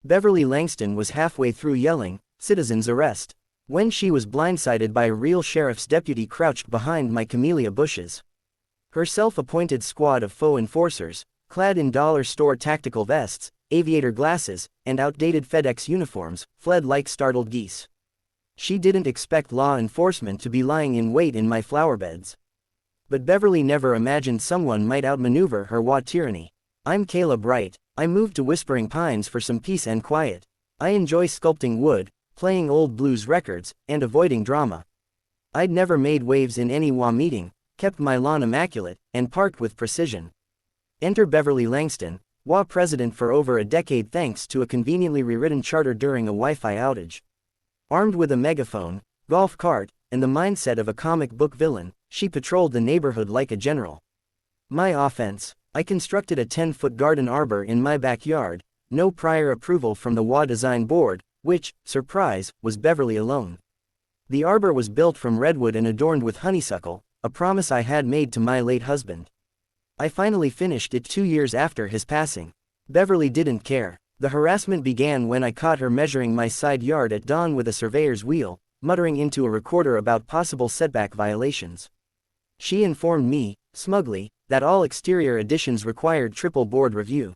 Beverly Langston was halfway through yelling, "Citizens arrest," when she was blindsided by a real sheriff's deputy crouched behind my camellia bushes. Her self-appointed squad of faux enforcers, clad in dollar store tactical vests, aviator glasses, and outdated FedEx uniforms, fled like startled geese. She didn't expect law enforcement to be lying in wait in my flower beds. But Beverly never imagined someone might outmaneuver her WA tyranny. I'm Caleb Wright. I moved to Whispering Pines for some peace and quiet. I enjoy sculpting wood, playing old blues records, and avoiding drama. I'd never made waves in any WA meeting, kept my lawn immaculate, and parked with precision. Enter Beverly Langston, WA president for over a decade thanks to a conveniently rewritten charter during a Wi-Fi outage. Armed with a megaphone, golf cart, and the mindset of a comic book villain, she patrolled the neighborhood like a general. My offense: I constructed a 10-foot garden arbor in my backyard, no prior approval from the WA design board, which, surprise, was Beverly alone. The arbor was built from redwood and adorned with honeysuckle, a promise I had made to my late husband. I finally finished it 2 years after his passing. Beverly didn't care. The harassment began when I caught her measuring my side yard at dawn with a surveyor's wheel, muttering into a recorder about possible setback violations. She informed me, smugly, that all exterior additions required triple board review.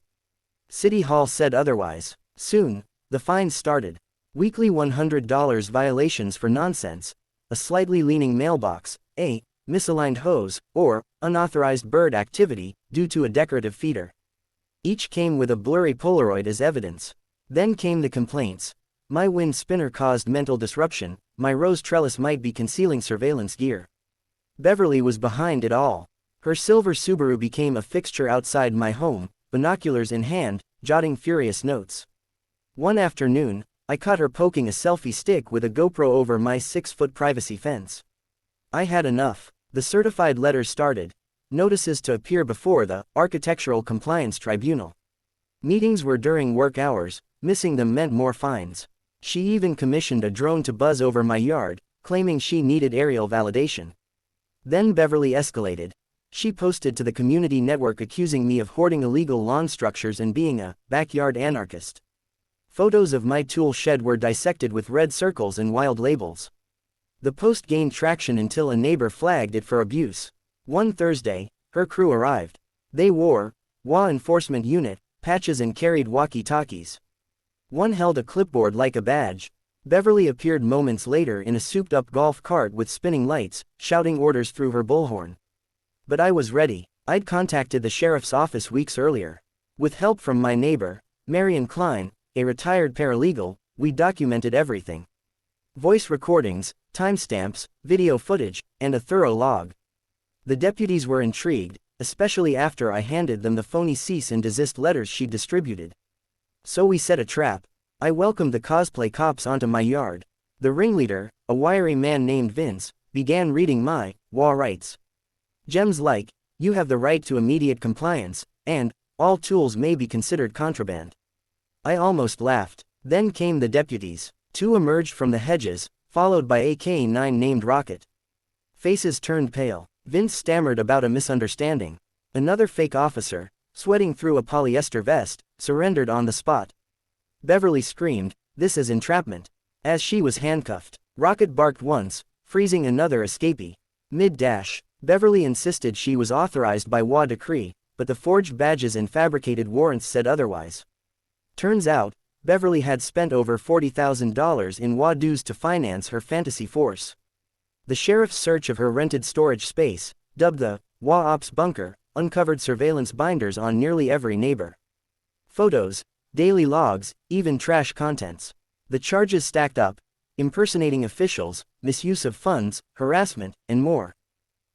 City Hall said otherwise. Soon, the fines started. Weekly $100 violations for nonsense, a slightly leaning mailbox, a misaligned hose, or unauthorized bird activity due to a decorative feeder. Each came with a blurry Polaroid as evidence. Then came the complaints. My wind spinner caused mental disruption, my rose trellis might be concealing surveillance gear. Beverly was behind it all. Her silver Subaru became a fixture outside my home, binoculars in hand, jotting furious notes. One afternoon, I caught her poking a selfie stick with a GoPro over my 6-foot privacy fence. I had enough. The certified letters started. Notices to appear before the Architectural Compliance Tribunal. Meetings were during work hours, missing them meant more fines. She even commissioned a drone to buzz over my yard, claiming she needed aerial validation. Then Beverly escalated. She posted to the community network accusing me of hoarding illegal lawn structures and being a backyard anarchist. Photos of my tool shed were dissected with red circles and wild labels. The post gained traction until a neighbor flagged it for abuse. One Thursday, her crew arrived. They wore WA enforcement unit patches and carried walkie-talkies. One held a clipboard like a badge. Beverly appeared moments later in a souped-up golf cart with spinning lights, shouting orders through her bullhorn. But I was ready. I'd contacted the sheriff's office weeks earlier. With help from my neighbor, Marion Klein, a retired paralegal, we documented everything. Voice recordings, timestamps, video footage, and a thorough log. The deputies were intrigued, especially after I handed them the phony cease and desist letters she'd distributed. So we set a trap. I welcomed the cosplay cops onto my yard. The ringleader, a wiry man named Vince, began reading my WA rights. Gems like, you have the right to immediate compliance, and all tools may be considered contraband. I almost laughed. Then came the deputies. 2 emerged from the hedges, followed by a K-9 named Rocket. Faces turned pale. Vince stammered about a misunderstanding. Another fake officer, sweating through a polyester vest, surrendered on the spot. Beverly screamed, "This is entrapment," as she was handcuffed. Rocket barked once, freezing another escapee. Mid-dash, Beverly insisted she was authorized by WA decree, but the forged badges and fabricated warrants said otherwise. Turns out, Beverly had spent over $40,000 in WA dues to finance her fantasy force. The sheriff's search of her rented storage space, dubbed the WA Ops Bunker, uncovered surveillance binders on nearly every neighbor. Photos, daily logs, even trash contents. The charges stacked up: impersonating officials, misuse of funds, harassment, and more.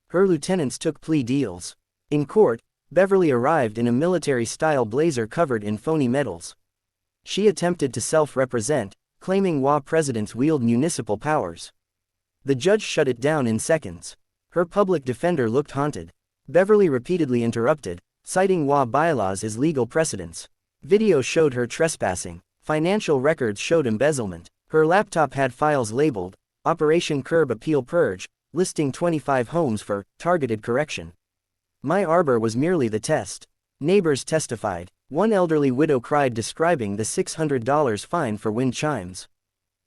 Her lieutenants took plea deals. In court, Beverly arrived in a military-style blazer covered in phony medals. She attempted to self-represent, claiming WA presidents wield municipal powers. The judge shut it down in seconds. Her public defender looked haunted. Beverly repeatedly interrupted, citing WA bylaws as legal precedents. Video showed her trespassing. Financial records showed embezzlement. Her laptop had files labeled, Operation Curb Appeal Purge, listing 25 homes for targeted correction. My arbor was merely the test. Neighbors testified. One elderly widow cried describing the $600 fine for wind chimes.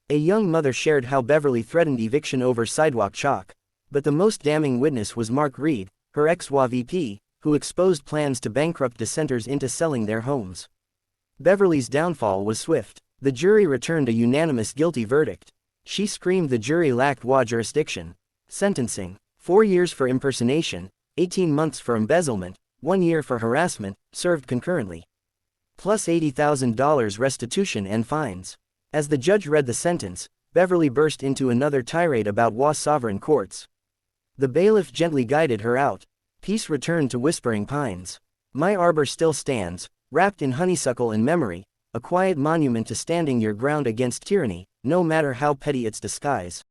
A young mother shared how Beverly threatened eviction over sidewalk chalk. But the most damning witness was Mark Reed, her ex-HOA VP, who exposed plans to bankrupt dissenters into selling their homes. Beverly's downfall was swift. The jury returned a unanimous guilty verdict. She screamed the jury lacked HOA jurisdiction. Sentencing: 4 years for impersonation, 18 months for embezzlement, 1 year for harassment, served concurrently. Plus $80,000 restitution and fines. As the judge read the sentence, Beverly burst into another tirade about HOA sovereign courts. The bailiff gently guided her out. Peace returned to Whispering Pines. My arbor still stands, wrapped in honeysuckle and memory, a quiet monument to standing your ground against tyranny, no matter how petty its disguise.